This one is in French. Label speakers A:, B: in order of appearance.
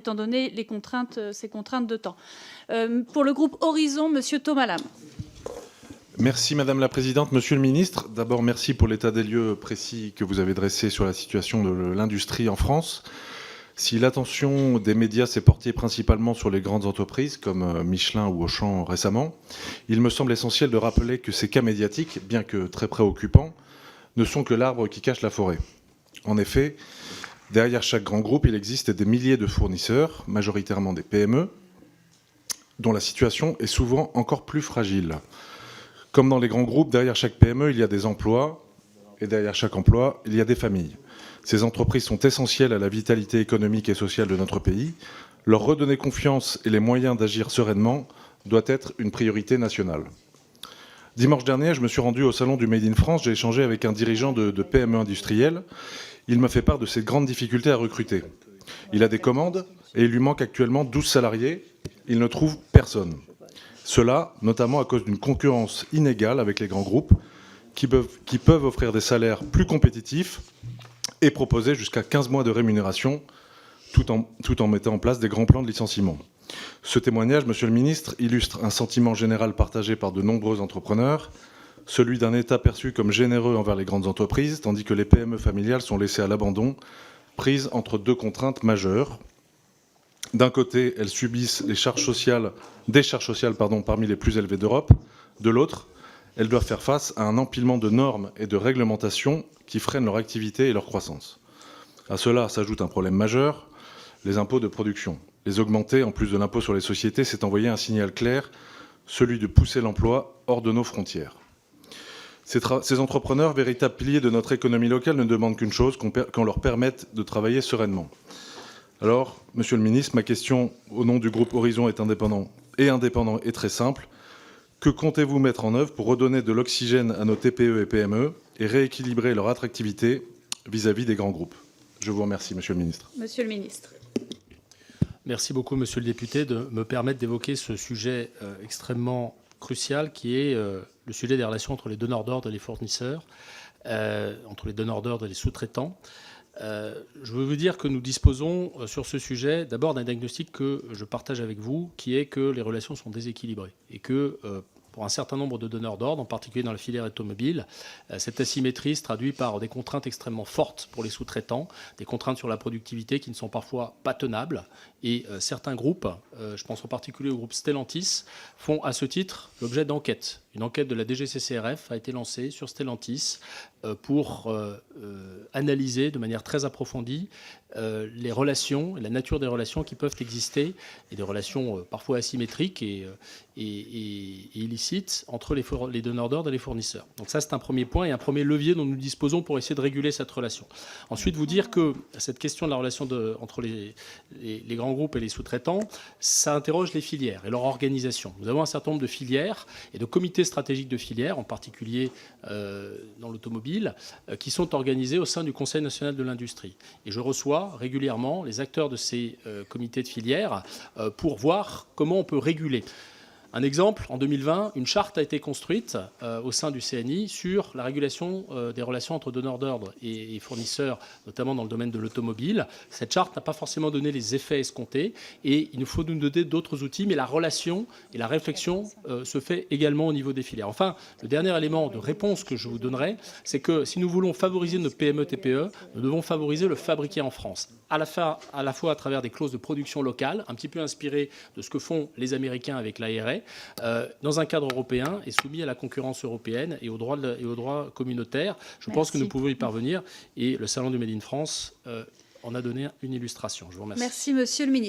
A: étant donné ces contraintes de temps. Pour le groupe Horizon, Monsieur Thomas Lam.
B: Merci Madame la Présidente. Monsieur le Ministre, d'abord merci pour l'état des lieux précis que vous avez dressé sur la situation de l'industrie en France. Si l'attention des médias s'est portée principalement sur les grandes entreprises comme Michelin ou Auchan récemment, il me semble essentiel de rappeler que ces cas médiatiques, bien que très préoccupants, ne sont que l'arbre qui cache la forêt. En effet, derrière chaque grand groupe, il existe des milliers de fournisseurs, majoritairement des PME, dont la situation est souvent encore plus fragile. Comme dans les grands groupes, derrière chaque PME, il y a des emplois, et derrière chaque emploi, il y a des familles. Ces entreprises sont essentielles à la vitalité économique et sociale de notre pays. Leur redonner confiance et les moyens d'agir sereinement doit être une priorité nationale. Dimanche dernier, je me suis rendu au salon du Made in France. J'ai échangé avec un dirigeant de PME industrielle. Il m'a fait part de ses grandes difficultés à recruter. Il a des commandes et il lui manque actuellement 12 salariés. Il ne trouve personne. Cela, notamment à cause d'une concurrence inégale avec les grands groupes qui peuvent offrir des salaires plus compétitifs et proposer jusqu'à 15 mois de rémunération tout en mettant en place des grands plans de licenciement. Ce témoignage, Monsieur le Ministre, illustre un sentiment général partagé par de nombreux entrepreneurs, celui d'un État perçu comme généreux envers les grandes entreprises, tandis que les PME familiales sont laissées à l'abandon, prises entre deux contraintes majeures. D'un côté, elles subissent des charges sociales parmi les plus élevées d'Europe. De l'autre, elles doivent faire face à un empilement de normes et de réglementations qui freinent leur activité et leur croissance. À cela s'ajoute un problème majeur, les impôts de production. Les augmenter, en plus de l'impôt sur les sociétés, c'est envoyer un signal clair, celui de pousser l'emploi hors de nos frontières. Ces entrepreneurs, véritables piliers de notre économie locale, ne demandent qu'une chose, qu'on leur permette de travailler sereinement. Alors, Monsieur le Ministre, ma question au nom du groupe Horizon est indépendant et très simple. Que comptez-vous mettre en œuvre pour redonner de l'oxygène à nos TPE et PME et rééquilibrer leur attractivité vis-à-vis des grands groupes? Je vous remercie, Monsieur le Ministre.
A: Monsieur le Ministre.
C: Merci beaucoup, Monsieur le député, de me permettre d'évoquer ce sujet extrêmement crucial qui est le sujet des relations entre les donneurs d'ordre et les fournisseurs, entre les donneurs d'ordre et les sous-traitants. Je veux vous dire que nous disposons sur ce sujet d'abord d'un diagnostic que je partage avec vous, qui est que les relations sont déséquilibrées et que pour un certain nombre de donneurs d'ordre, en particulier dans la filière automobile, cette asymétrie se traduit par des contraintes extrêmement fortes pour les sous-traitants, des contraintes sur la productivité qui ne sont parfois pas tenables. Et certains groupes, je pense en particulier au groupe Stellantis, font à ce titre l'objet d'enquêtes. Une enquête de la DGCCRF a été lancée sur Stellantis pour analyser de manière très approfondie les relations, la nature des relations qui peuvent exister, et des relations parfois asymétriques et illicites entre les donneurs d'ordre et les fournisseurs. Donc ça, c'est un premier point et un premier levier dont nous disposons pour essayer de réguler cette relation. Ensuite, vous dire que cette question de la relation entre les grands groupes et les sous-traitants, ça interroge les filières et leur organisation. Nous avons un certain nombre de filières et de comités stratégiques de filières, en particulier dans l'automobile, qui sont organisés au sein du Conseil national de l'industrie. Et je reçois régulièrement les acteurs de ces comités de filières pour voir comment on peut réguler. Un exemple, en 2020, une charte a été construite au sein du CNI sur la régulation des relations entre donneurs d'ordre et fournisseurs, notamment dans le domaine de l'automobile. Cette charte n'a pas forcément donné les effets escomptés et il nous faut nous doter d'autres outils, mais la relation et la réflexion se fait également au niveau des filières. Enfin, le dernier élément de réponse que je vous donnerai, c'est que si nous voulons favoriser nos PME, TPE, nous devons favoriser le fabriqué en France, à la fois à travers des clauses de production locale, un petit peu inspirées de ce que font les Américains avec l'ARA, dans un cadre européen et soumis à la concurrence européenne et au droit communautaire. Je pense que nous pouvons y parvenir et le salon du Made in France en a donné une illustration. Je vous remercie.
A: Merci, Monsieur le Ministre.